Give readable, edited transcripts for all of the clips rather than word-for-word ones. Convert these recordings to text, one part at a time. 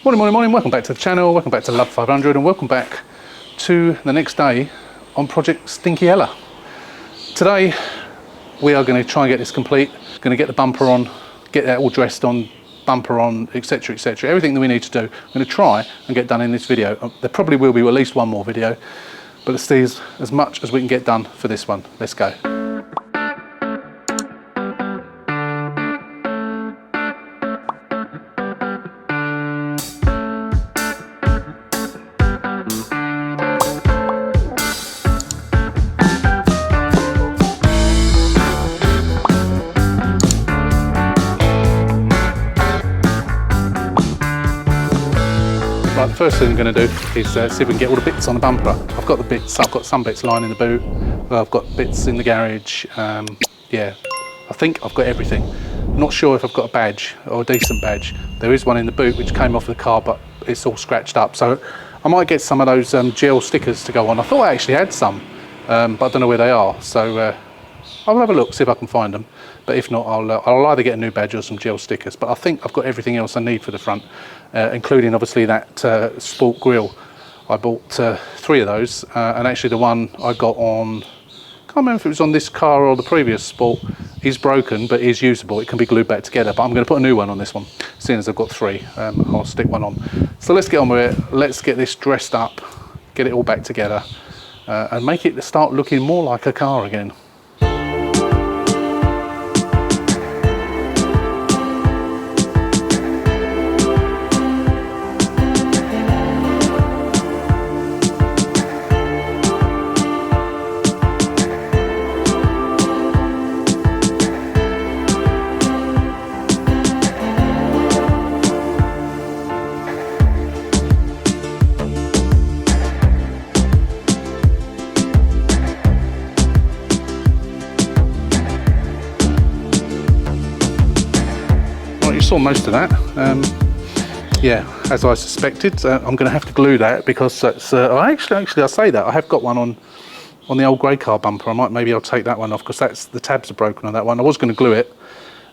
Morning, welcome back to the channel, welcome back to Love 500 and welcome back to the next day on Project Stinky Ella. Today we are going to try and get this complete, going to get the bumper on, get that all dressed on, bumper on, etc, etc, everything that we need to do. I'm going to try and get done in this video. There probably will be at least one more video, but let's see as much as we can get done for this one. Let's go. Right, the first thing I'm going to do is see if we can get all the bits on the bumper. I've got the bits, I've got some bits lining the boot, I've got bits in the garage, yeah, I think I've got everything. I'm not sure if I've got a badge or a decent badge. There is one in the boot which came off the car, but it's all scratched up, so I might get some of those gel stickers to go on. I thought I actually had some, but I don't know where they are, so I'll have a look, see if I can find them. But if not, I'll either get a new badge or some gel stickers. But I think I've got everything else I need for the front, including obviously that sport grille. I bought 3 of those, and actually the one I got on, can't remember if it was on this car or the previous Sport, is broken but is usable. It can be glued back together, but I'm going to put a new one on this one. Seeing as I've got 3, I'll stick one on. So let's get on with it. Let's get this dressed up, get it all back together, and make it start looking more like a car again. Saw most of that. Yeah, as I suspected, I'm going to have to glue that because that's actually I say that I have got one on the old grey car bumper. Maybe I'll take that one off because that's the tabs are broken on that one. I was going to glue it,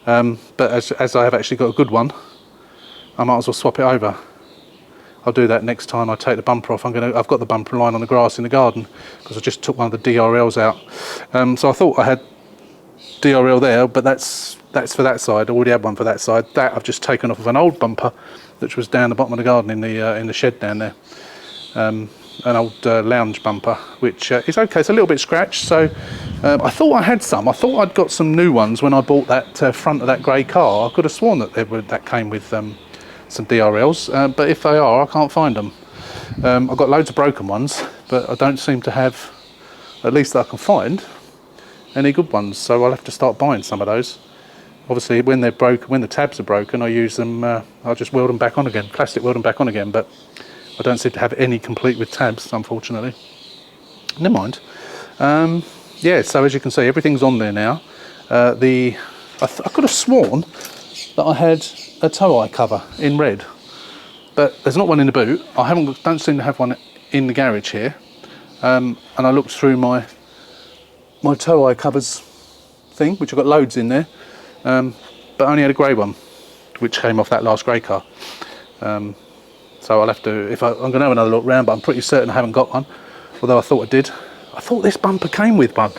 but as I have actually got a good one, I might as well swap it over. I'll do that next time I take the bumper off. I've got the bumper lying on the grass in the garden because I just took one of the DRLs out. So I thought I had DRL there, but that's for that side. I already had one for that side. That I've just taken off of an old bumper which was down the bottom of the garden in the shed down there. An old lounge bumper which is okay. It's a little bit scratched, so I thought I had some. I thought I'd got some new ones when I bought that front of that grey car. I could have sworn that that came with some DRLs, but if they are, I can't find them. I've got loads of broken ones, but I don't seem to have, at least that I can find, any good ones, so I'll have to start buying some of those. Obviously when they're broken, when the tabs are broken, I use them, I'll just weld them back on again, plastic weld them back on again, but I don't seem to have any complete with tabs, unfortunately. Never mind. Yeah, so as you can see, everything's on there now. I could have sworn that I had a tow eye cover in red, but there's not one in the boot. I don't seem to have one in the garage here, and I looked through my tow eye covers thing, which I've got loads in there, but only had a grey one which came off that last grey car. So I'll have to, I'm going to have another look round, but I'm pretty certain I haven't got one, although I thought I did. I thought this bumper came with one,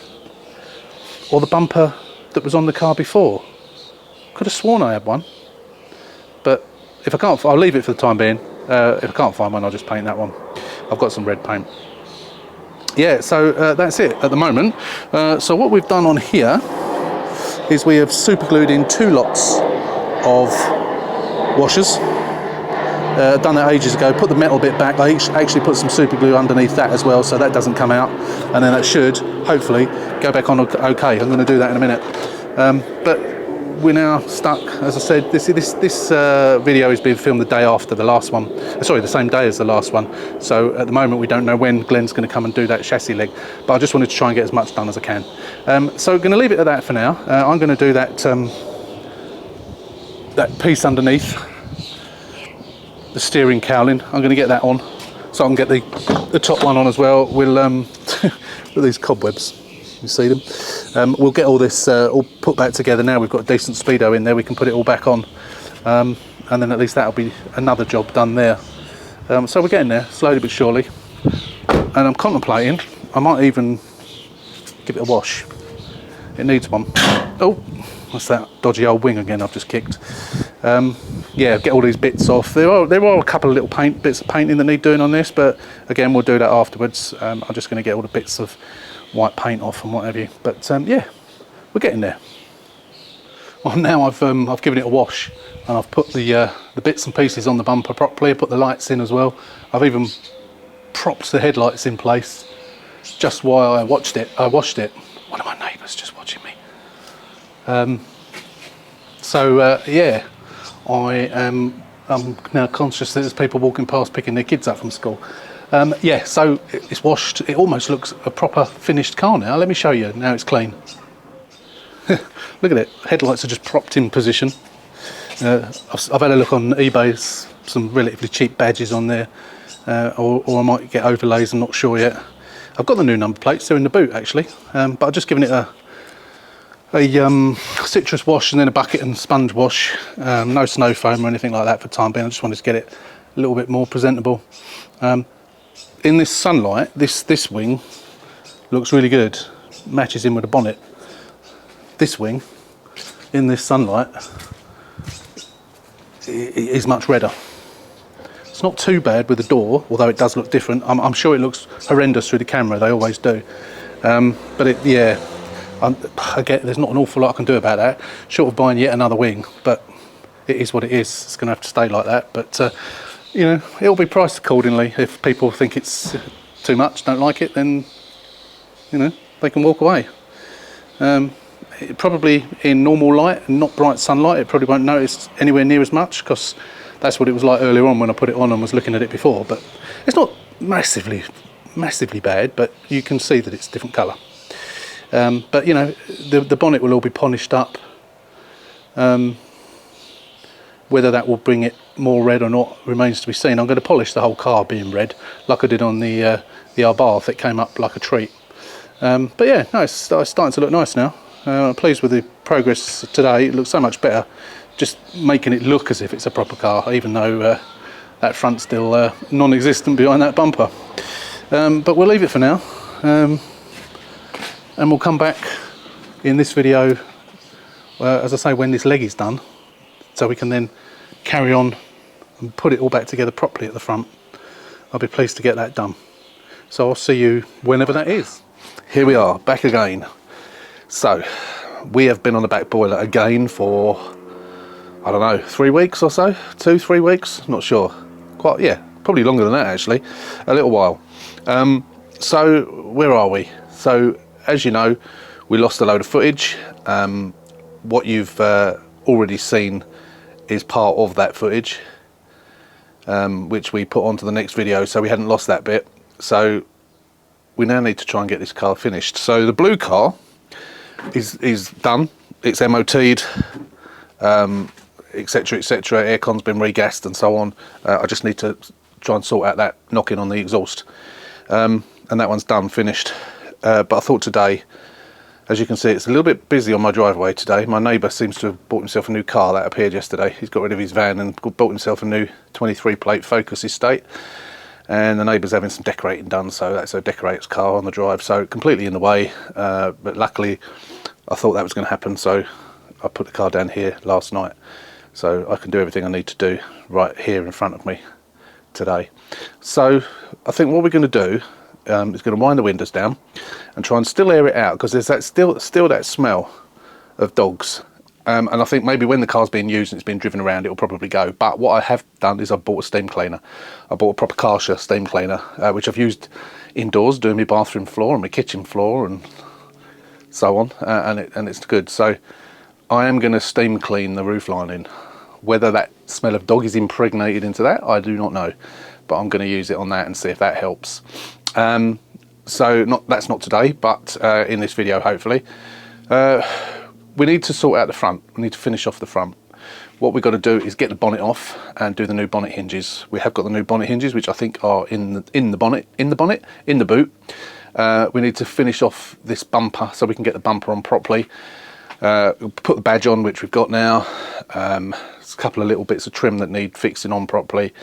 or the bumper that was on the car before. Could have sworn I had one, but if I can't, I'll leave it for the time being. If I can't find one, I'll just paint that one. I've got some red paint. Yeah, so that's it at the moment. So what we've done on here is we have super glued in 2 lots of washers. Done that ages ago, put the metal bit back. I actually put some super glue underneath that as well, so that doesn't come out, and then that should hopefully go back on okay. I'm going to do that in a minute, but we're now stuck. As I said, this video is being filmed the day after the last one, sorry, the same day as the last one, so at the moment we don't know when Glenn's going to come and do that chassis leg, but I just wanted to try and get as much done as I can. So we're going to leave it at that for now. I'm going to do that piece underneath the steering cowling. I'm going to get that on so I can get the top one on as well. We'll look at these cobwebs, you see them. We'll get all this all put back together now. We've got a decent speedo in there, we can put it all back on, and then at least that'll be another job done there. So we're getting there slowly but surely, and I'm contemplating I might even give it a wash. It needs one. Oh, what's that dodgy old wing again I've just kicked. Yeah, get all these bits off. There are a couple of little bits of painting that need doing on this, but again we'll do that afterwards. I'm just going to get all the bits of white paint off and what have you. But yeah, we're getting there. Well, now I've given it a wash, and I've put the bits and pieces on the bumper properly. I put the lights in as well. I've even propped the headlights in place just while I washed it. One of my neighbours just watching me. Yeah, I'm now conscious that there's people walking past picking their kids up from school. Yeah, so it's washed. It almost looks a proper finished car now. Let me show you. Now it's clean. Look at it. Headlights are just propped in position. I've had a look on eBay. Some relatively cheap badges on there, or I might get overlays. I'm not sure yet. I've got the new number plates. They're in the boot actually, but I've just given it a citrus wash and then a bucket and sponge wash. No snow foam or anything like that for the time being. I just wanted to get it a little bit more presentable. In this sunlight, this wing looks really good. Matches in with the bonnet. This wing, in this sunlight, is much redder. It's not too bad with the door, although it does look different. I'm sure it looks horrendous through the camera. They always do. But yeah. Again, there's not an awful lot I can do about that, short of buying yet another wing, but it is what it is. It's going to have to stay like that, but you know, it'll be priced accordingly. If people think it's too much, don't like it, then you know, they can walk away. Probably in normal light and not bright sunlight, it probably won't notice anywhere near as much, because that's what it was like earlier on when I put it on and was looking at it before. But it's not massively bad, but you can see that it's a different colour. But you know, the bonnet will all be polished up. Whether that will bring it more red or not remains to be seen. I'm going to polish the whole car being red, like I did on the Abarth. It came up like a treat. But yeah, no, it's starting to look nice now. I'm pleased with the progress today. It looks so much better, just making it look as if it's a proper car, even though that front's still non-existent behind that bumper. But we'll leave it for now. And we'll come back in this video, as I say, when this leg is done, so we can then carry on and put it all back together properly at the front. I'll be pleased to get that done. So I'll see you whenever that is. Here we are, back again. So we have been on the back boiler again for, I don't know, 3 weeks or so? 2-3 weeks? Not sure. Quite, yeah, probably longer than that actually. A little while. So where are we? So as you know, we lost a load of footage. What you've already seen is part of that footage, which we put onto the next video, so we hadn't lost that bit. So we now need to try and get this car finished. So the blue car is done. It's MOT'd, etc, etc. Aircon's been regassed and so on. I just need to try and sort out that knocking on the exhaust. And that one's done, finished. But I thought today, as you can see, it's a little bit busy on my driveway today. My neighbour seems to have bought himself a new car that appeared yesterday. He's got rid of his van and bought himself a new 23 plate Focus Estate. And the neighbour's having some decorating done, so that's a decorator's car on the drive, so completely in the way. But luckily, I thought that was going to happen, so I put the car down here last night, so I can do everything I need to do right here in front of me today. So I think what we're going to do is going to wind the windows down and try and still air it out, because there's that still that smell of dogs. And I think maybe when the car's being used and it's been driven around, it'll probably go. But what I have done is I've bought a steam cleaner. I bought a proper Karcher steam cleaner, which I've used indoors, doing my bathroom floor and my kitchen floor and so on, and it's good. So I am going to steam clean the roof lining. Whether that smell of dog is impregnated into that, I do not know. But I'm going to use it on that and see if that helps. So that's not today, but in this video, hopefully. We need to sort out the front. We need to finish off the front. What we've got to do is get the bonnet off and do the new bonnet hinges. We have got the new bonnet hinges, which I think are in the boot. We need to finish off this bumper so we can get the bumper on properly. Put the badge on, which we've got now. There's a couple of little bits of trim that need fixing on properly,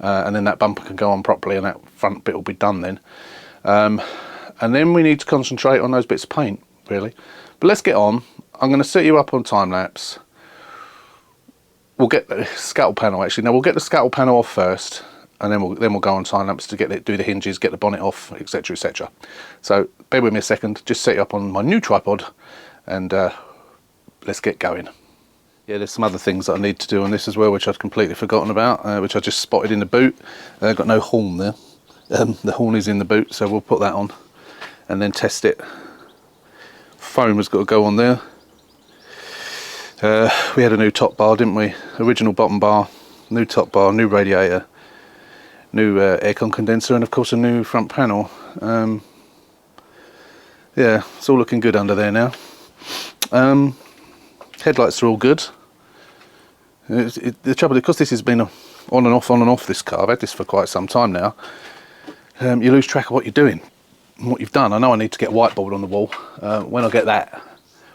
and then that bumper can go on properly and that front bit will be done then. And then we need to concentrate on those bits of paint, really. But let's get on. I'm going to set you up on time lapse. We'll get the scuttle panel, actually. Now we'll get the scuttle panel off first, and then we'll go on time lapse to do the hinges, get the bonnet off, etc, etc. So bear with me a second. Just set you up on my new tripod, and let's get going. Yeah, there's some other things that I need to do on this as well, which I'd completely forgotten about, which I just spotted in the boot. I've got no horn there. The horn is in the boot, so we'll put that on and then test it. Foam has got to go on there. We had a new top bar, didn't we? Original bottom bar, new top bar, new radiator, new aircon condenser, and of course a new front panel. Yeah, it's all looking good under there now. Headlights are all good. The trouble is, because this has been on and off this car, I've had this for quite some time now, you lose track of what you're doing and what you've done. I know I need to get a whiteboard on the wall. When I get that,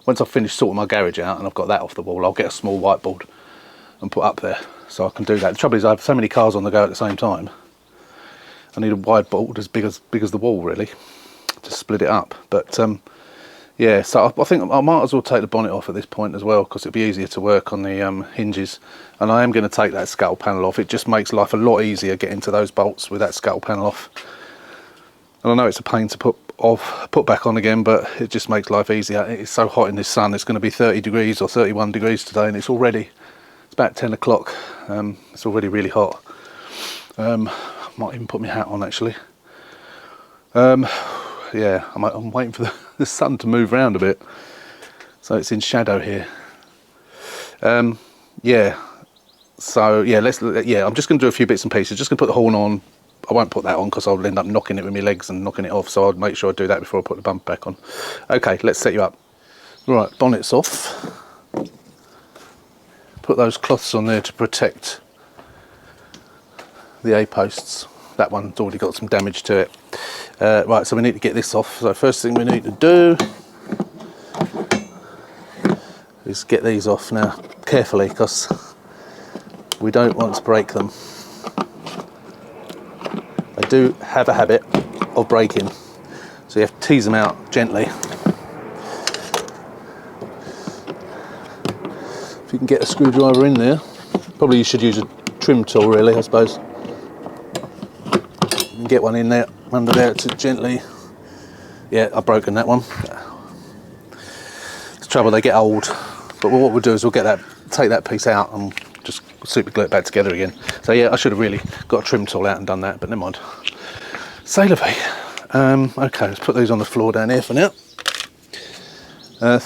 once I've finished sorting my garage out and I've got that off the wall, I'll get a small whiteboard and put up there so I can do that. The trouble is I have so many cars on the go at the same time. I need a whiteboard as big as the wall, really, to split it up. But yeah, so I think I might as well take the bonnet off at this point as well, because it'll be easier to work on the hinges. And I am going to take that scuttle panel off. It just makes life a lot easier getting to those bolts with that scuttle panel off. And I know it's a pain to put back on again, but it just makes life easier. It's so hot in this sun. It's going to be 30 degrees or 31 degrees today, and it's about 10 o'clock. It's already really hot. Might even put my hat on, actually. Yeah, I'm waiting for the sun to move around a bit, so it's in shadow here. Yeah, so yeah, I'm just going to do a few bits and pieces. Just going to put the horn on. I won't put that on because I'll end up knocking it with my legs and knocking it off, so I'll make sure I do that before I put the bumper back on. Okay, let's set you up. Right, bonnet's off. Put those cloths on there to protect the A-posts. That one's already got some damage to it. Right, so we need to get this off. So first thing we need to do is get these off now, carefully, because we don't want to break them. They do have a habit of breaking, so you have to tease them out gently. If you can get a screwdriver in there, probably you should use a trim tool, really, I suppose. You can get one in there, under there, to gently. Yeah, I've broken that one. It's trouble, they get old. But what we'll do is we'll take that piece out and just super glue it back together again. So yeah, I should have really got a trim tool out and done that, but never mind. C'est la vie. Okay, let's put these on the floor down here for now. Oh,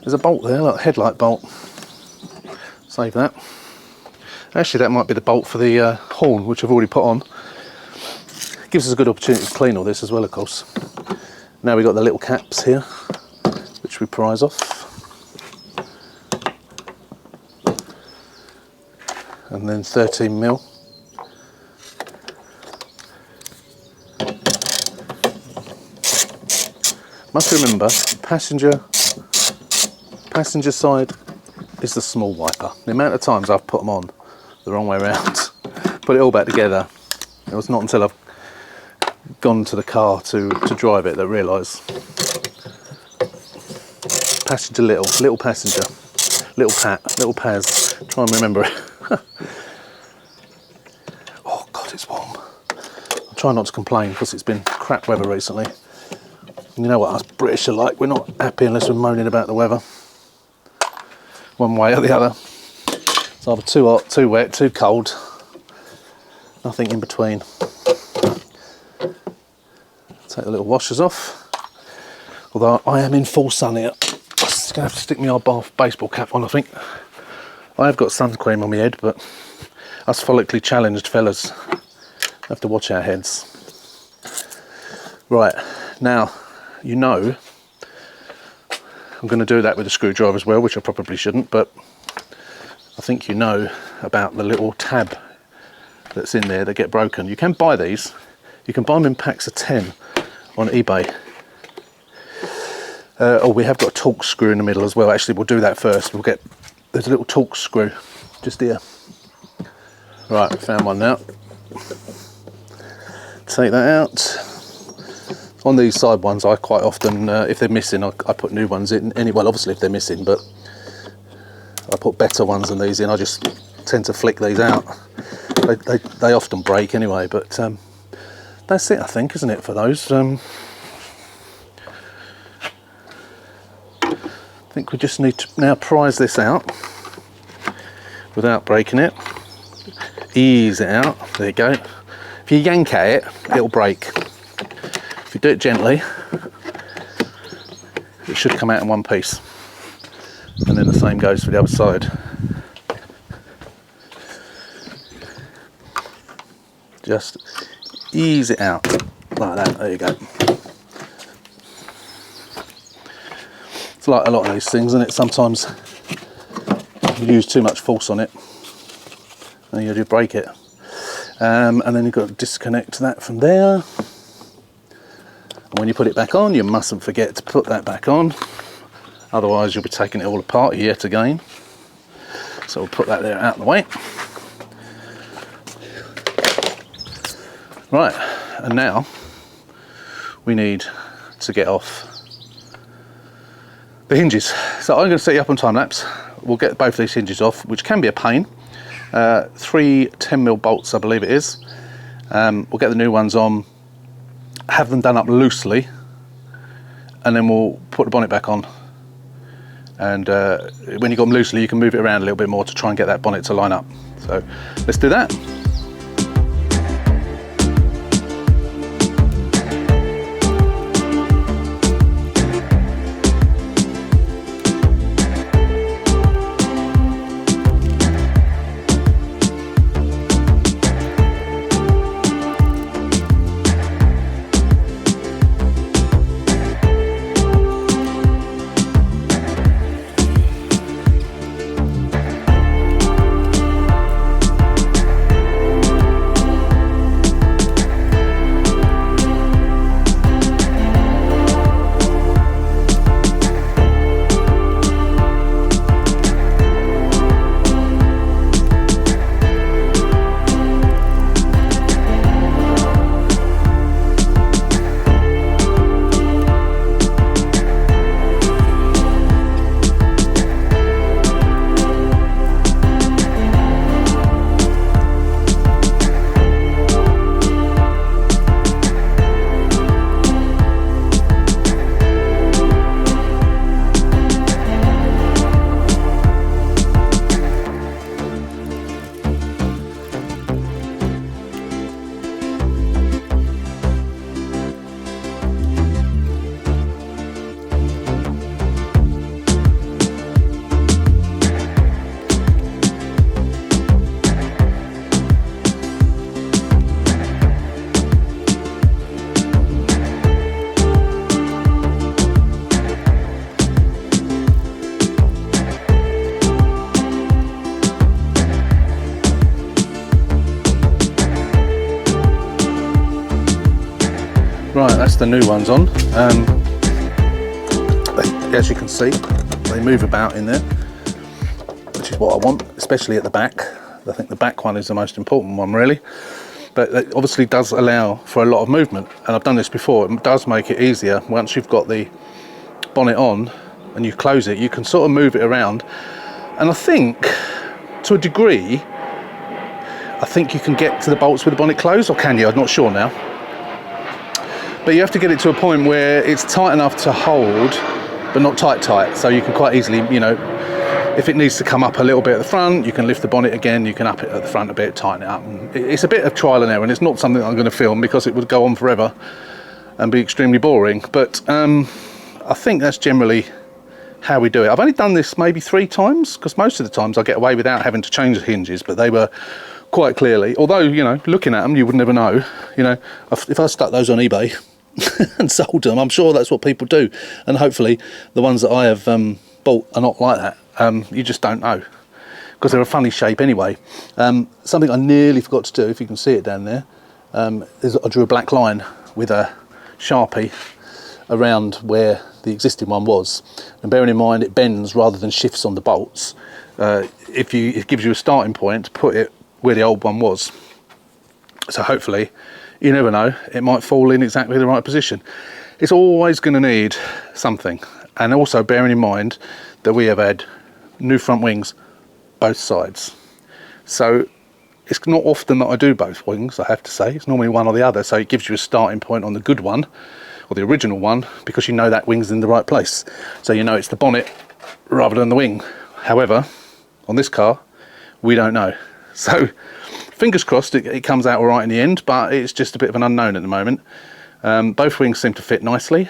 there's a bolt there, like a headlight bolt. Save that. Actually, that might be the bolt for the horn, which I've already put on. Gives us a good opportunity to clean all this as well, of course. Now we've got the little caps here, which we prise off. And then 13mm. Must remember, passenger side is the small wiper. The amount of times I've put them on the wrong way around, put it all back together. It was not until I've gone to the car to drive it that I realised. Passenger little passenger, little Paz. Try and remember it. Oh God, it's warm. I'll try not to complain because it's been crap weather recently. You know what us British are like, we're not happy unless we're moaning about the weather. One way or the other. It's either too hot, too wet, too cold. Nothing in between. Take the little washers off. Although I am in full sun here. I'm just going to have to stick my old baseball cap on, I think. I have got sun cream on my head, but us follically challenged fellas have to watch our heads. Right, now, you know, I'm going to do that with a screwdriver as well, which I probably shouldn't, but I think you know about the little tab that's in there that get broken. You can buy these. You can buy them in packs of 10 on eBay. Oh, we have got a torque screw in the middle as well. Actually, we'll do that first. There's a little torque screw just here. Right, found one now. Take that out. On these side ones, I quite often, if they're missing, I put new ones in. Well, obviously if they're missing, but I put better ones than these in. I just tend to flick these out. They often break anyway, but that's it, I think, isn't it, for those? I think we just need to now prise this out without breaking it. Ease it out. There you go. If you yank at it, it'll break. If you do it gently, it should come out in one piece. And then the same goes for the other side. Just ease it out like that. There you go. It's like a lot of these things, isn't it? Sometimes you use too much force on it and you do break it. And then you've got to disconnect that from there. And when you put it back on, you mustn't forget to put that back on. Otherwise you'll be taking it all apart yet again. So we'll put that there out of the way. Right, and now we need to get off the hinges. So I'm going to set you up on time lapse. We'll get both these hinges off, which can be a pain. 3 10mm bolts, I believe it is. We'll get the new ones on, have them done up loosely, and then we'll put the bonnet back on. And when you've got them loosely, you can move it around a little bit more to try and get that bonnet to line up. So let's do that. Right, that's the new ones on. As you can see, they move about in there, which is what I want, especially at the back. I think the back one is the most important one, really. But it obviously does allow for a lot of movement, and I've done this before. It does make it easier. Once you've got the bonnet on and you close it, you can sort of move it around. And I think, to a degree, I think you can get to the bolts with the bonnet closed, or can you? I'm not sure now. But you have to get it to a point where it's tight enough to hold, but not tight, so you can quite easily, you know, if it needs to come up a little bit at the front, you can lift the bonnet again, you can up it at the front a bit, tighten it up. And it's a bit of trial and error, and it's not something I'm going to film because it would go on forever and be extremely boring. But I think that's generally how we do it. I've only done this maybe 3 times, because most of the times I get away without having to change the hinges, but they were quite clearly, although, you know, looking at them, you would never know. You know, if I stuck those on eBay and sold them, I'm sure that's what people do, and hopefully the ones that I have bought are not like that. You just don't know, because they're a funny shape anyway. Something I nearly forgot to do, if you can see it down there, is I drew a black line with a Sharpie around where the existing one was. And bearing in mind it bends rather than shifts on the bolts, it gives you a starting point to put it where the old one was. So hopefully, you never know, it might fall in exactly the right position. It's always going to need something. And also bearing in mind that we have had new front wings both sides. So it's not often that I do both wings, I have to say. It's normally one or the other, so it gives you a starting point on the good one, or the original one, because you know that wing's in the right place. So you know it's the bonnet rather than the wing. However, on this car, we don't know. So fingers crossed it comes out all right in the end, but it's just a bit of an unknown at the moment. Both wings seem to fit nicely.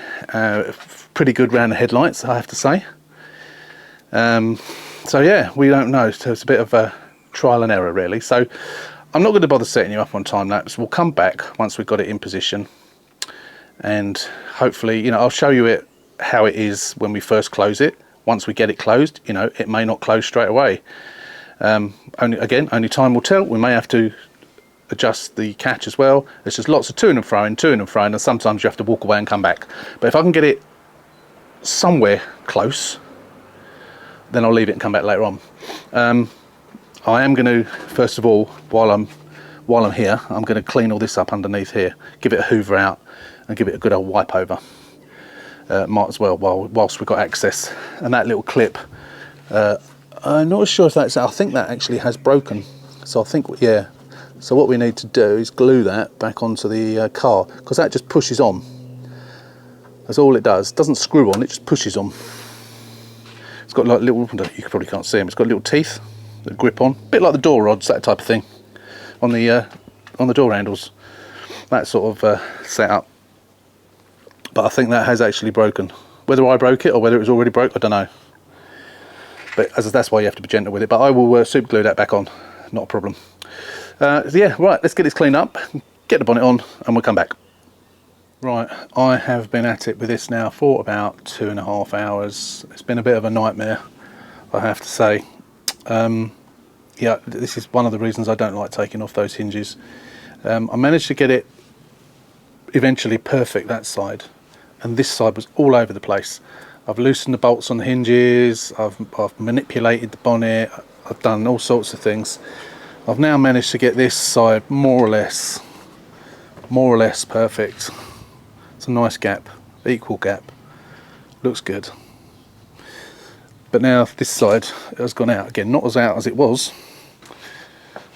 Pretty good round the headlights, I have to say. So yeah, we don't know. So it's a bit of a trial and error really. So I'm not going to bother setting you up on time lapse. We'll come back once we've got it in position, and hopefully, you know, I'll show you it how it is when we first close it. Once we get it closed, you know, it may not close straight away. Only time will tell. We may have to adjust the catch as well. There's just lots of to and fro, and sometimes you have to walk away and come back. But if I can get it somewhere close, then I'll leave it and come back later on. I am going to, first of all, while I'm here, I'm going to clean all this up underneath here, give it a hoover out and give it a good old wipe over. Might as well whilst we've got access. And that little clip, I'm not sure if that's, I think that actually has broken. So I think, yeah. So what we need to do is glue that back onto the car, because that just pushes on. That's all it does. It doesn't screw on, it just pushes on. It's got like little, you probably can't see them, it's got little teeth that grip on, a bit like the door rods, that type of thing, on the door handles, that sort of setup. But I think that has actually broken. Whether I broke it or whether it was already broke, I don't know. But that's why you have to be gentle with it. But I will super glue that back on, not a problem. So yeah, right, let's get this cleaned up, get the bonnet on, and we'll come back. Right, I have been at it with this now for about 2.5 hours. It's been a bit of a nightmare, I have to say. Yeah, this is one of the reasons I don't like taking off those hinges. I managed to get it eventually perfect, that side, and this side was all over the place. I've loosened the bolts on the hinges, I've manipulated the bonnet, I've done all sorts of things. I've now managed to get this side more or less perfect. It's a nice gap, equal gap, looks good. But now this side has gone out again, not as out as it was,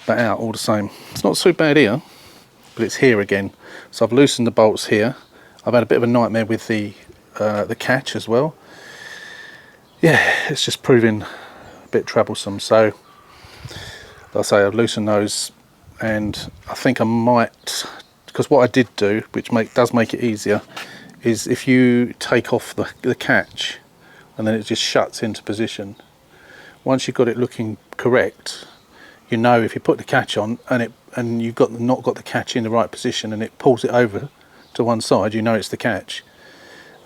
but out all the same. It's not so bad here, but it's here again. So I've loosened the bolts here. I've had a bit of a nightmare with the catch as well. Yeah, it's just proving a bit troublesome. So, like I say, I've loosened those, and I think I might, because what I did do, which does make it easier, is if you take off the catch, and then it just shuts into position. Once you've got it looking correct, you know if you put the catch on and you've not got the catch in the right position and it pulls it over to one side, you know it's the catch.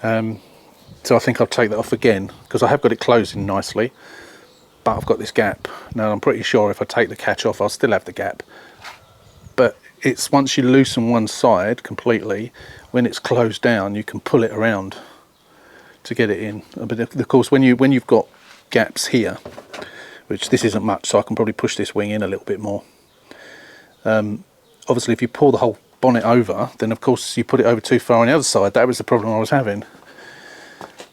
So I think I'll take that off again, because I have got it closing nicely, but I've got this gap. Now I'm pretty sure if I take the catch off I'll still have the gap. But it's once you loosen one side completely, when it's closed down you can pull it around to get it in. But of course when you've got gaps here, which this isn't much, so I can probably push this wing in a little bit more. Obviously if you pull the whole bonnet over, then of course you put it over too far on the other side. That was the problem I was having.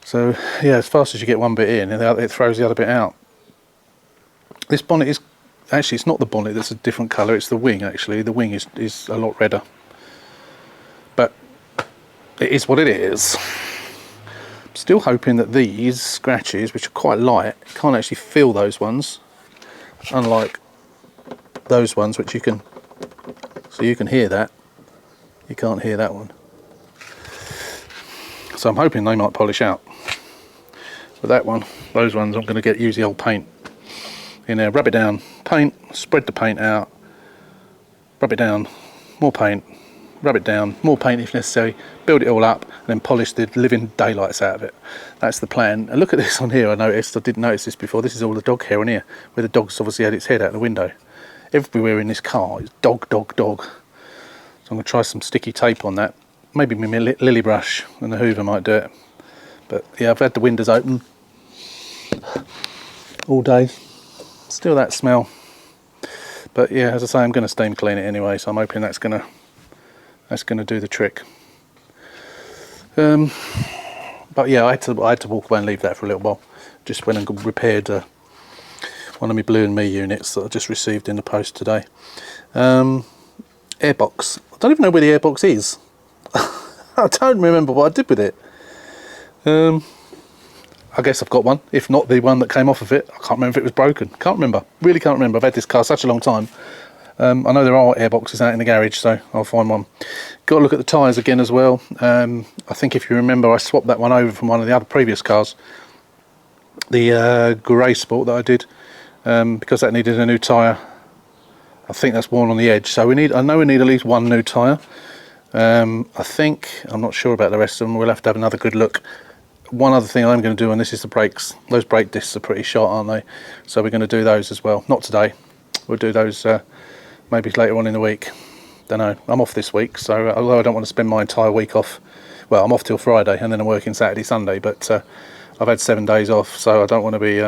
So yeah, as fast as you get one bit in, it throws the other bit out. This bonnet is actually, it's not the bonnet that's a different colour, it's the wing actually. The wing is a lot redder, but it is what it is. Still hoping that these scratches, which are quite light, can't actually feel those ones, unlike those ones which you can hear that. You can't hear that one. So I'm hoping they might polish out. But those ones I'm going to use the old paint in there, rub it down, paint, spread the paint out, rub it down, more paint, rub it down, more paint if necessary, build it all up, and then polish the living daylights out of it. That's the plan. And look at this on here, I didn't notice this before, this is all the dog hair on here, where the dog's obviously had its head out the window. Everywhere in this car is dog, dog, dog. So I'm going to try some sticky tape on that. Maybe my lily brush and the hoover might do it. But yeah, I've had the windows open all day. Still that smell. But yeah, as I say, I'm going to steam clean it anyway, so I'm hoping that's going to do the trick. But yeah, I had to walk away and leave that for a little while. Just went and repaired one of my Blue and Me units that I just received in the post today. Airbox. I don't even know where the airbox is. I don't remember what I did with it. I guess I've got one, if not the one that came off of it. I can't remember if it was broken. Can't remember. Really can't remember. I've had this car such a long time. I know there are airboxes out in the garage, so I'll find one. Got to look at the tyres again as well. I think if you remember, I swapped that one over from one of the other previous cars, the grey Sport that I did, because that needed a new tyre. I think that's worn on the edge, so I know we need at least one new tyre. I'm not sure about the rest of them. We'll have to have another good look. One other thing I'm going to do, and this is the brakes. Those brake discs are pretty short, aren't they? So we're going to do those as well. Not today. We'll do those maybe later on in the week. Don't know. I'm off this week, so although I don't want to spend my entire week off, well, I'm off till Friday, and then I'm working Saturday, Sunday. But I've had 7 days off, so I don't want to be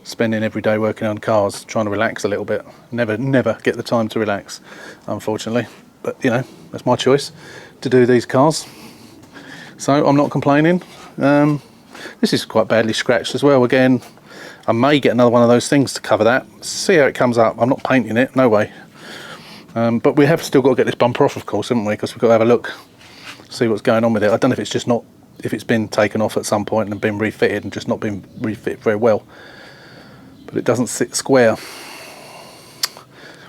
spending every day working on cars, trying to relax a little bit. Never get the time to relax, unfortunately. But you know, that's my choice to do these cars. So I'm not complaining. This is quite badly scratched as well. Again, I may get another one of those things to cover that. See how it comes up. I'm not painting it, no way. But we have still got to get this bumper off, of course, haven't we? Because we've got to have a look, see what's going on with it. I don't know if it's been taken off at some point and been refitted and just not been refitted very well. But it doesn't sit square.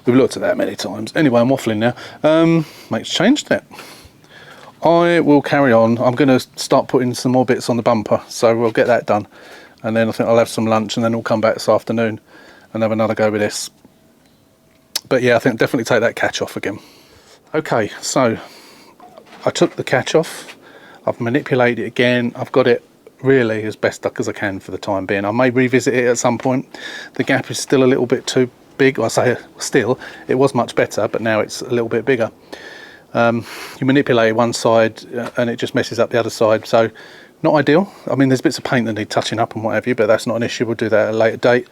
We've looked at that many times. Anyway, I'm waffling now. Mate's changed it. I will carry on. I'm going to start putting some more bits on the bumper, so we'll get that done. And then I think I'll have some lunch, and then we'll come back this afternoon and have another go with this. But yeah, I think definitely take that catch off again. Okay, so I took the catch off. I've manipulated it again. I've got it really as best as I can for the time being. I may revisit it at some point. The gap is still a little bit too big. I say still, it was much better, but now it's a little bit bigger. You manipulate one side and it just messes up the other side, so not ideal. I mean, there's bits of paint that need touching up and what have you, but that's not an issue. We'll do that at a later date.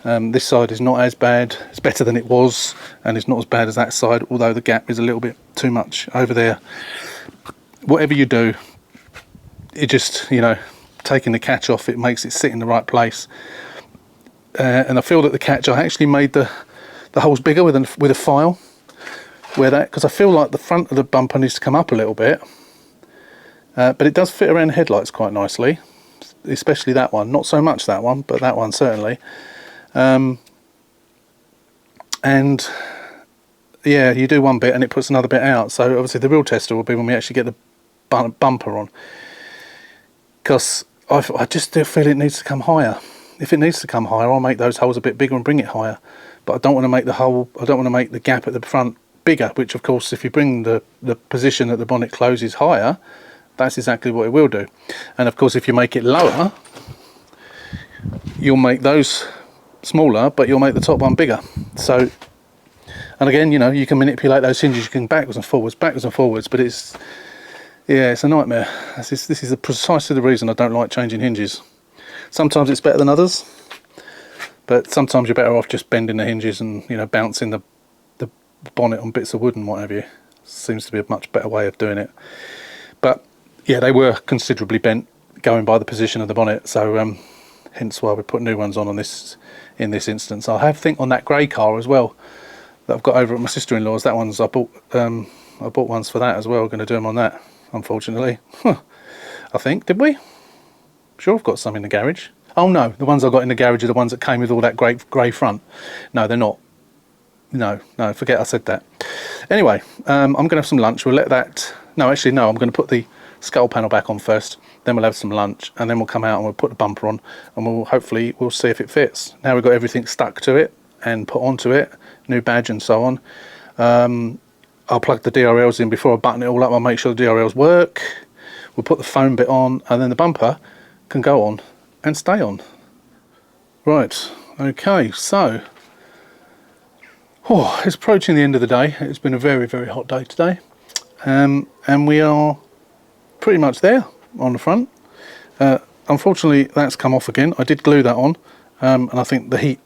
This side is not as bad. It's better than it was, and it's not as bad as that side, although the gap is a little bit too much over there. Whatever you do, it just, you know, taking the catch off, it makes it sit in the right place. And I feel that the catch, I actually made the holes bigger with a file. Because I feel like the front of the bumper needs to come up a little bit, but it does fit around the headlights quite nicely, especially that one. Not so much that one, but that one certainly. And yeah, you do one bit and it puts another bit out. So obviously the real tester will be when we actually get the bumper on, because I just do feel it needs to come higher. If it needs to come higher, I'll make those holes a bit bigger and bring it higher. But I don't want to make the gap at the front bigger, which of course if you bring the position that the bonnet closes higher, that's exactly what it will do. And of course if you make it lower, you'll make those smaller, but you'll make the top one bigger. So, and again, you know, you can manipulate those hinges, you can backwards and forwards, but it's a nightmare. This is precisely the reason I don't like changing hinges. Sometimes it's better than others, but sometimes you're better off just bending the hinges and, you know, bouncing the bonnet on bits of wood and what have you. Seems to be a much better way of doing it. But yeah, they were considerably bent going by the position of the bonnet, so hence why we put new ones on this in this instance. I think on that grey car as well that I've got over at my sister-in-law's, that one's I bought ones for that as well. Going to do them on that, unfortunately. I think, did we? Sure, I've got some in the garage. Oh no, the ones I got in the garage are the ones that came with all that grey front. No, they're not. No, forget I said that. Anyway, I'm going to have some lunch. We'll let that... No, actually, no, I'm going to put the skull panel back on first. Then we'll have some lunch, and then we'll come out and we'll put the bumper on, and we'll see if it fits. Now we've got everything stuck to it and put onto it, new badge and so on. I'll plug the DRLs in before I button it all up. I'll make sure the DRLs work. We'll put the foam bit on, and then the bumper can go on and stay on. Right, okay, so... Oh, it's approaching the end of the day. It's been a very, very hot day today. And we are pretty much there on the front. Unfortunately, that's come off again. I did glue that on, and I think the heat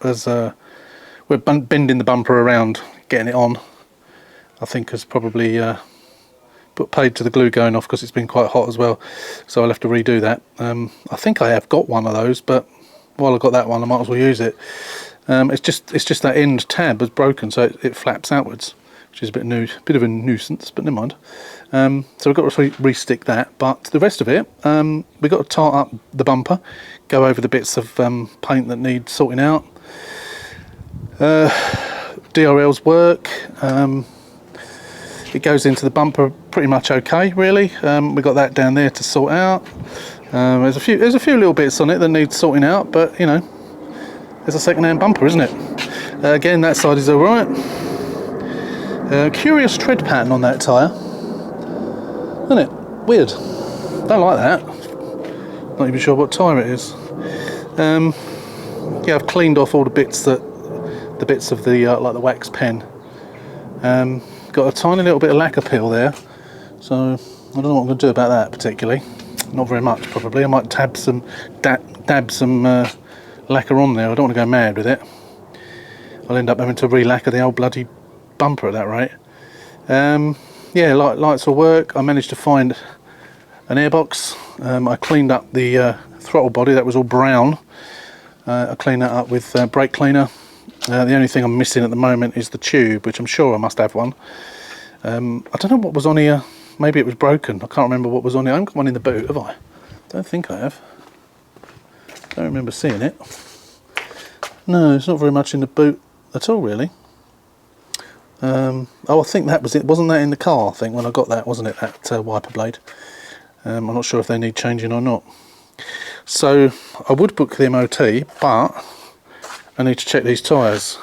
has, we're bending the bumper around, getting it on, I think has probably paid to the glue going off, because it's been quite hot as well, so I'll have to redo that. I think I have got one of those, but while I've got that one I might as well use it. It's just that end tab was broken, so it flaps outwards, which is a bit of a nuisance, but never mind. So we've got to re-stick that, but the rest of it, we've got to tart up the bumper, go over the bits of paint that need sorting out. DRLs work. It goes into the bumper pretty much okay, really. We've got that down there to sort out. There's a few little bits on it that need sorting out, but you know, it's a second-hand bumper, isn't it? Again, that side is all right. Curious tread pattern on that tyre, isn't it? Weird. Don't like that. Not even sure what tyre it is. Yeah, I've cleaned off all the bits of the like the wax pen. Got a tiny little bit of lacquer peel there, so I don't know what I'm going to do about that particularly. Not very much, probably. I might dab some lacquer on there. I don't want to go mad with it. I'll end up having to re-lacquer the old bloody bumper at that rate. Yeah, lights will work. I managed to find an airbox. I cleaned up the throttle body, that was all brown. I cleaned that up with brake cleaner. The only thing I'm missing at the moment is the tube, which I'm sure I must have one. I don't know what was on here. Maybe it was broken. I can't remember what was on here. I haven't got one in the boot, have I? Don't think I have. Don't remember seeing it. No, it's not very much in the boot at all, really. Oh, I think that was it. Wasn't that in the car, I think, when I got that, wasn't it, that wiper blade? I'm not sure if they need changing or not. So, I would book the MOT, but I need to check these tyres.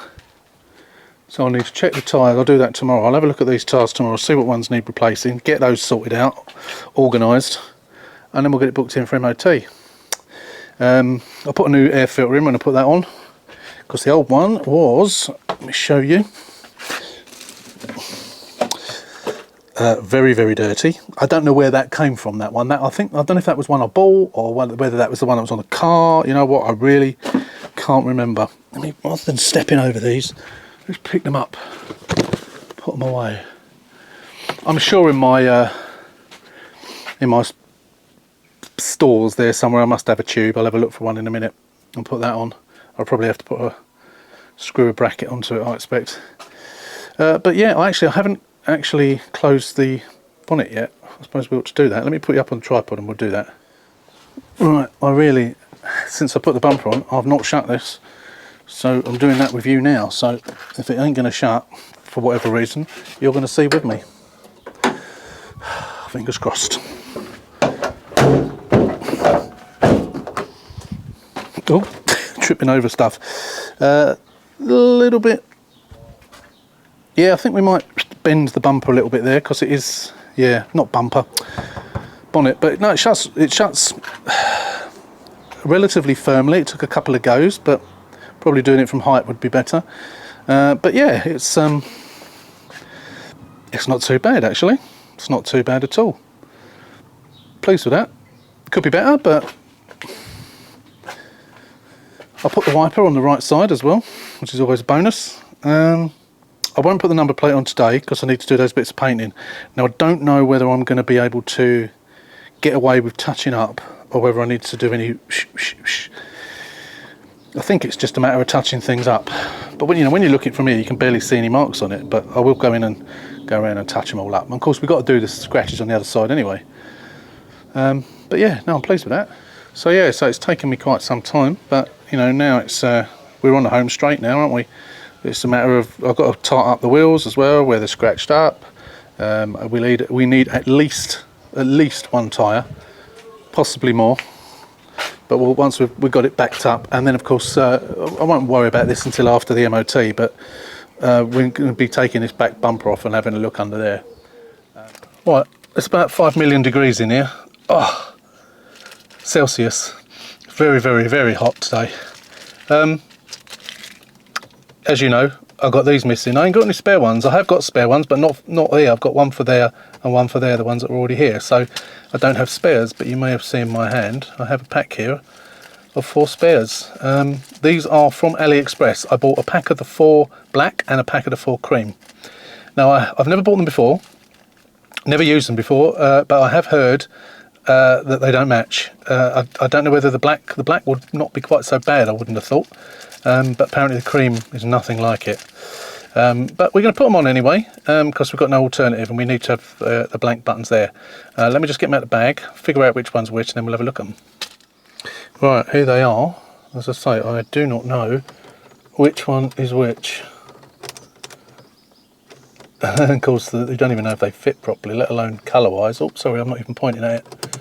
So I'll need to check the tyres. I'll do that tomorrow. I'll have a look at these tyres tomorrow, see what ones need replacing, get those sorted out, organised, and then we'll get it booked in for MOT. I'll put a new air filter in when I put that on, because the old one was, let me show you, very, very dirty. I don't know where that came from, that one. I don't know if that was one I bought, or whether that was the one that was on the car. You know what, I really can't remember. Let me, rather than stepping over these, just pick them up, put them away. I'm sure in my stores there somewhere I must have a tube. I'll have a look for one in a minute and put that on. I'll probably have to put screw a bracket onto it, I expect. But yeah, I haven't actually closed the bonnet yet. I suppose we ought to do that. Let me put you up on the tripod and we'll do that. Right, since I put the bumper on, I've not shut this. So I'm doing that with you now. So if it ain't going to shut, for whatever reason, you're going to see with me. Fingers crossed. Oh, tripping over stuff. A little bit. Yeah, I think we might bend the bumper a little bit there, because it is, yeah, not bumper, bonnet, but no, it shuts relatively firmly. It took a couple of goes, but probably doing it from height would be better. But yeah, it's not too bad actually. It's not too bad at all. Pleased with that. Could be better, but I'll put the wiper on the right side as well, which is always a bonus. I won't put the number plate on today because I need to do those bits of painting. Now I don't know whether I'm going to be able to get away with touching up, or whether I need to do any I think it's just a matter of touching things up. But when you're looking from here, you can barely see any marks on it, but I will go in and go around and touch them all up. And of course we've got to do the scratches on the other side anyway. But yeah, no, I'm pleased with that. So yeah, so it's taken me quite some time, but you know, now it's we're on the home straight now, aren't we? It's a matter of, I've got to tart up the wheels as well where they're scratched up. We need at least one tyre, possibly more. But once we've got it backed up, and then of course I won't worry about this until after the MOT. But we're going to be taking this back bumper off and having a look under there. Right, it's about 5 million degrees in here. Oh, Celsius. Very, very, very hot today. As you know, I've got these missing. I ain't got any spare ones. I have got spare ones, but not here. I've got one for there and one for there, the ones that are already here. So I don't have spares, but you may have seen my hand. I have a pack here of 4 spares. These are from AliExpress. I bought a pack of the 4 black and a pack of the 4 cream. Now I've never bought them before, never used them before, but I have heard that they don't match. I don't know whether the black would not be quite so bad, I wouldn't have thought, but apparently the cream is nothing like it. But we're going to put them on anyway, because we've got no alternative and we need to have the blank buttons there. Let me just get them out of the bag, figure out which one's which, and then we'll have a look at them. Right, here they are. As I say, I do not know which one is which. And of course, you don't even know if they fit properly, let alone colour-wise. Oh, sorry, I'm not even pointing at it.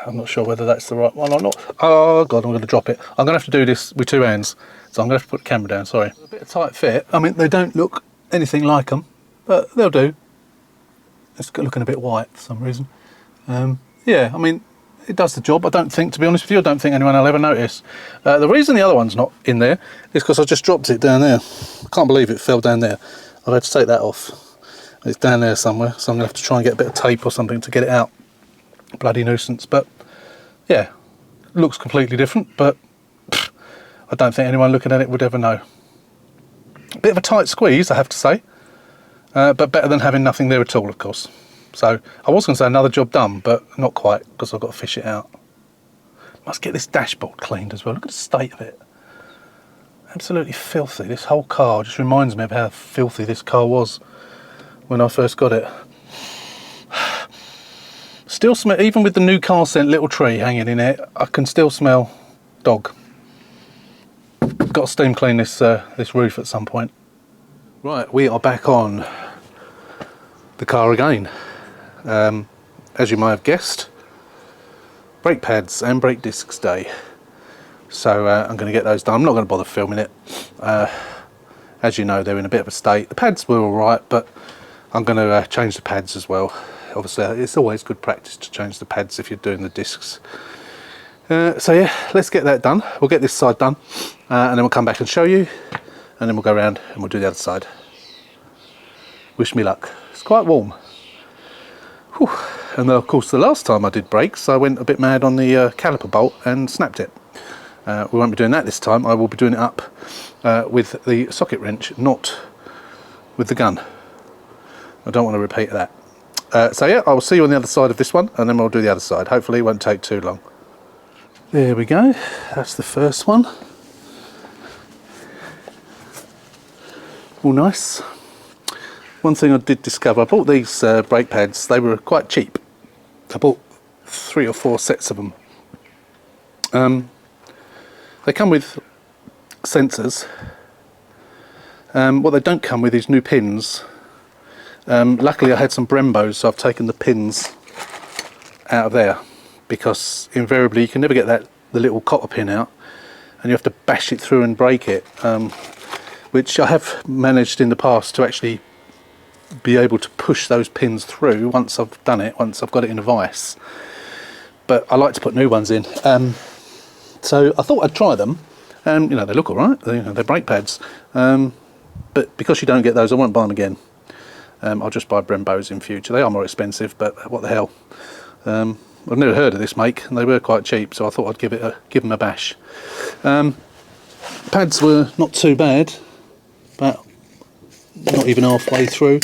I'm not sure whether that's the right one or not. Oh, God, I'm going to drop it. I'm going to have to do this with 2 hands, so I'm going to have to put the camera down, sorry. A bit of tight fit. I mean, they don't look anything like them, but they'll do. It's looking a bit white for some reason. Yeah, I mean, it does the job. I don't think, to be honest with you, I don't think anyone will ever notice. The reason the other one's not in there is because I just dropped it down there. I can't believe it fell down there. I've had to take that off. It's down there somewhere, so I'm going to have to try and get a bit of tape or something to get it out. Bloody nuisance, but yeah, looks completely different, but I don't think anyone looking at it would ever know. A bit of a tight squeeze, I have to say, but better than having nothing there at all, of course. So I was going to say another job done, but not quite, because I've got to fish it out. Must get this dashboard cleaned as well. Look at the state of it. Absolutely filthy. This whole car just reminds me of how filthy this car was when I first got it. Still smell, even with the new car scent little tree hanging in it, I can still smell dog. Got to steam clean this this roof at some point. Right, we are back on the car again. As you may have guessed, brake pads and brake discs day. So I'm going to get those done. I'm not going to bother filming it. As you know, they're in a bit of a state. The pads were alright, but I'm going to change the pads as well. Obviously, it's always good practice to change the pads if you're doing the discs. So yeah, let's get that done. We'll get this side done, and then we'll come back and show you, and then we'll go around and we'll do the other side. Wish me luck. It's quite warm. Whew. And of course, the last time I did brakes, I went a bit mad on the caliper bolt and snapped it. We won't be doing that this time. I will be doing it up with the socket wrench, not with the gun. I don't want to repeat that. So yeah, I will see you on the other side of this one, and then we'll do the other side. Hopefully it won't take too long. There we go. That's the first one. All nice. One thing I did discover, I bought these brake pads. They were quite cheap. I bought 3 or 4 sets of them. They come with sensors. What they don't come with is new pins. Luckily I had some Brembos, so I've taken the pins out of there, because invariably you can never get the little cotter pin out, and you have to bash it through and break it, which I have managed in the past to actually be able to push those pins through once I've done it, once I've got it in a vise. But I like to put new ones in. So I thought I'd try them, and you know, they look alright, they're brake pads, but because you don't get those, I won't buy them again. I'll just buy Brembos in future. They are more expensive, but what the hell. I've never heard of this make, and they were quite cheap, so I thought I'd give them a bash. Pads were not too bad, but not even halfway through,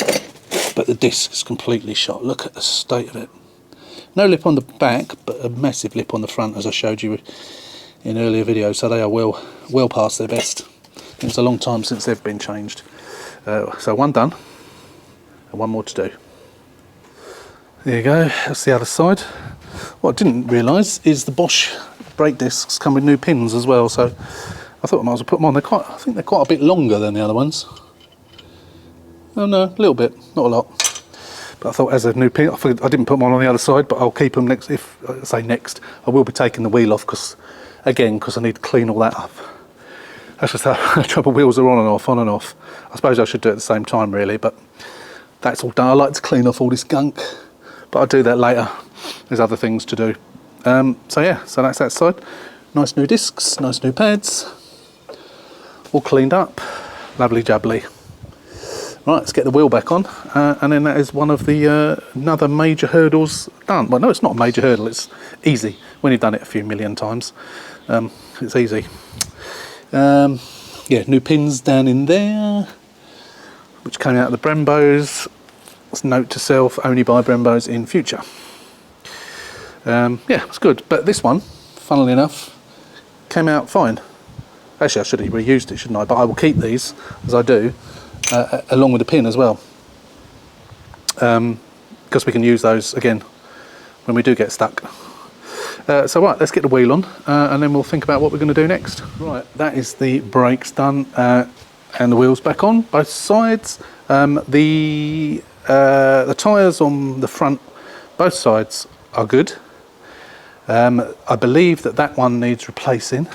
but the disc is completely shot. Look at the state of it. No lip on the back, but a massive lip on the front, as I showed you in earlier videos, so they are well past their best. It's a long time since they've been changed. So one done, and one more to do. There you go, that's the other side. What I didn't realise is the Bosch brake discs come with new pins as well, so I thought I might as well put them on. I think they're quite a bit longer than the other ones. Oh no, a little bit, not a lot. But I thought as a new pin, I didn't put them on the other side, but I'll keep them next. If I say next, I will be taking the wheel off, because I need to clean all that up. That's just how trouble wheels are on and off. I suppose I should do it at the same time really, but that's all done. I like to clean off all this gunk, but I'll do that later. There's other things to do. So yeah, so that's that side. Nice new discs, nice new pads, all cleaned up. Lovely jubbly. Right, let's get the wheel back on, and then that is one of the another major hurdles done. Well, no, it's not a major hurdle, it's easy. When you've done it a few million times, it's easy. Yeah, new pins down in there, which came out of the Brembos. Note to self, only buy Brembos in future. Yeah, it's good. But this one, funnily enough, came out fine. Actually, I should have reused it, shouldn't I? But I will keep these, as I do, along with the pin as well. Because we can use those again when we do get stuck. So right, let's get the wheel on, and then we'll think about what we're going to do next. Right, that is the brakes done, and the wheels back on, both sides. The tyres on the front, both sides, are good. I believe that one needs replacing,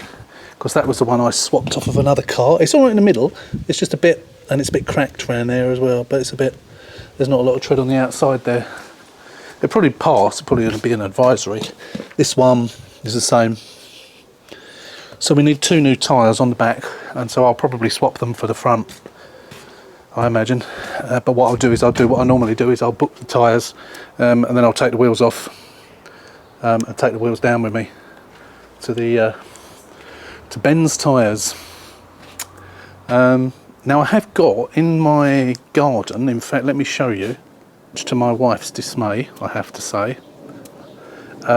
because that was the one I swapped off of another car. It's all right in the middle, it's just a bit, and it's a bit cracked around there as well, but it's a bit, there's not a lot of tread on the outside there. It'll probably pass, it'll probably going to be an advisory. This one is the same. So we need 2 new tyres on the back, and so I'll probably swap them for the front, I imagine. But what I'll do is I'll do what I normally do, is I'll book the tyres, and then I'll take the wheels off, and take the wheels down with me to the to Ben's Tyres. Now I have got in my garden, in fact let me show you, much to my wife's dismay I have to say,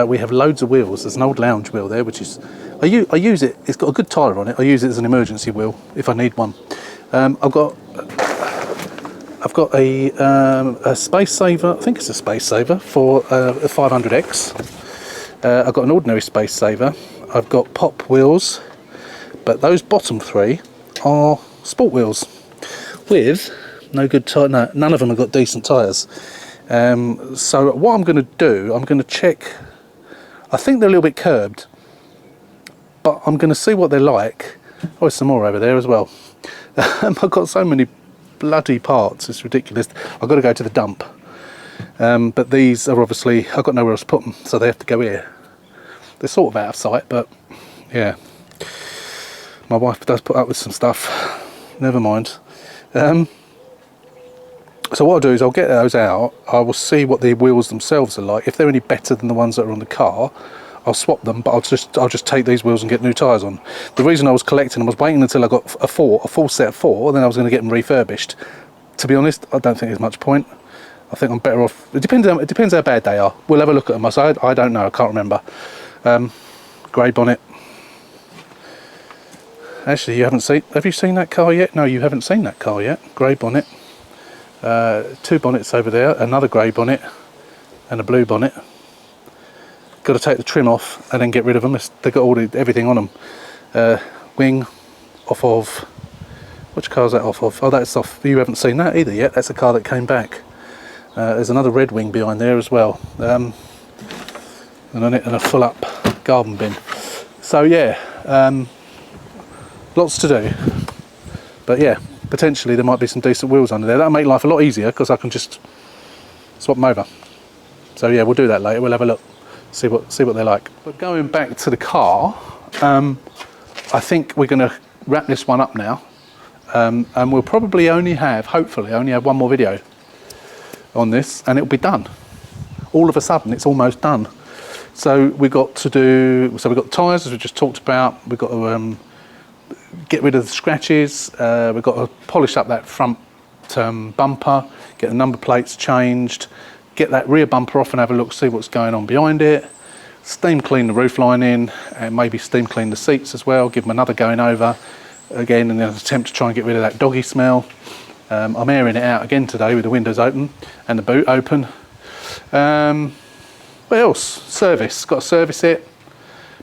we have loads of wheels. There's an old lounge wheel there, which is, I use it, it's got a good tyre on it, I use it as an emergency wheel if I need one. I've got a space saver, I think it's a space saver for a 500X. I've got an ordinary space saver, I've got pop wheels, but those bottom 3 are sport wheels with no good tyre. No, none of them have got decent tyres. So what I'm going to do, I'm going to check. I think they're a little bit curbed, but I'm going to see what they're like. Oh, there's some more over there as well. I've got so many bloody parts, it's ridiculous. I've got to go to the dump. But these are obviously, I've got nowhere else to put them, so they have to go here. They're sort of out of sight, but yeah. My wife does put up with some stuff. Never mind. So what I'll do is I'll get those out. I will see what the wheels themselves are like. If they're any better than the ones that are on the car, I'll swap them. But I'll just take these wheels and get new tyres on. The reason I was collecting them was waiting until I got a full set of 4, and then I was going to get them refurbished. To be honest, I don't think there's much point. I think I'm better off. It depends how bad they are. We'll have a look at them. I don't know. I can't remember. Grey bonnet. Actually, have you seen that car yet? No, you haven't seen that car yet. Grey bonnet. 2 bonnets over there, another grey bonnet and a blue bonnet. Got to take the trim off and then get rid of them. They've got everything on them. Wing off of, which car is that off of? Oh, that's off. You haven't seen that either yet. That's a car that came back. There's another red wing behind there as well, and a full up garden bin. So yeah, lots to do, but yeah, potentially there might be some decent wheels under there. That'll make life a lot easier because I can just swap them over. So yeah, we'll do that later. We'll have a look, see what they're like. But going back to the car, I think we're going to wrap this one up now, and we'll probably hopefully only have one more video on this, and it'll be done. All of a sudden, it's almost done. So we've got the tyres, as we just talked about. We've got to get rid of the scratches. We've got to polish up that front bumper, get the number plates changed, get that rear bumper off and have a look, see what's going on behind it. Steam clean the roof lining, and maybe steam clean the seats as well. Give them another going over again in an attempt to try and get rid of that doggy smell. I'm airing it out again today with the windows open and the boot open. What else? Service. Got to service it,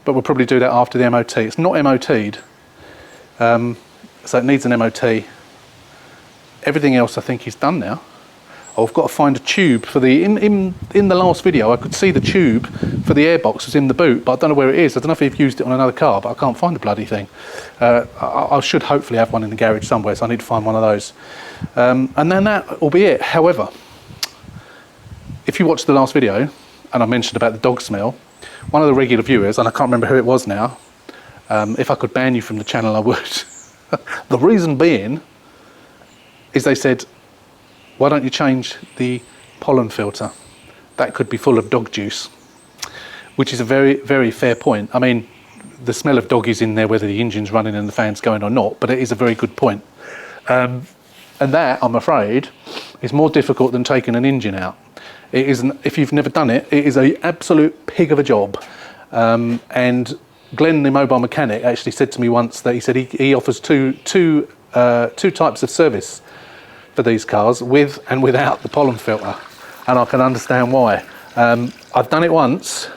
but we'll probably do that after the MOT. It's not MOT'd, so it needs an MOT. Everything else I think is done now. I've got to find a tube for the, in the last video I could see the tube for the airbox was in the boot, but I don't know where it is. I don't know if you've used it on another car, but I can't find the bloody thing. I should hopefully have one in the garage somewhere, so I need to find one of those. And then that will be it. However, if you watched the last video, and I mentioned about the dog smell, one of the regular viewers, and I can't remember who it was now, if I could ban you from the channel I would. The reason being, is they said, why don't you change the pollen filter? That could be full of dog juice, which is a very, very fair point. I mean, the smell of dog is in there whether the engine's running and the fan's going or not, but it is a very good point. And that, I'm afraid, is more difficult than taking an engine out. It isn't, if you've never done it, it is an absolute pig of a job. And Glenn, the mobile mechanic, actually said to me once that he said he offers two types of service for these cars, with and without the pollen filter. And I can understand why. I've done it once,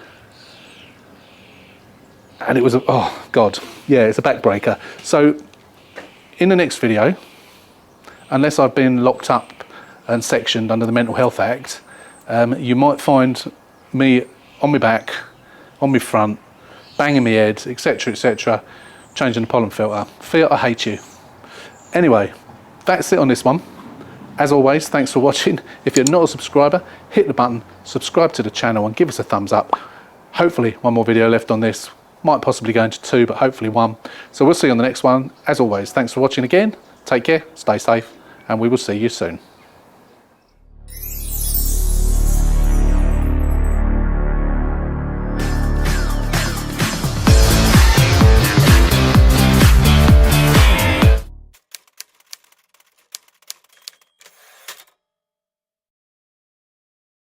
and it was oh God, yeah, it's a backbreaker. So in the next video, unless I've been locked up and sectioned under the Mental Health Act, you might find me on my back, on my front, banging my head, etc, etc, changing the pollen filter. Fiat, I hate you. Anyway, that's it on this one. As always, thanks for watching. If you're not a subscriber, hit the button, subscribe to the channel and give us a thumbs up. Hopefully one more video left on this. Might possibly go into 2, but hopefully 1. So we'll see you on the next one. As always, thanks for watching again. Take care, stay safe, and we will see you soon.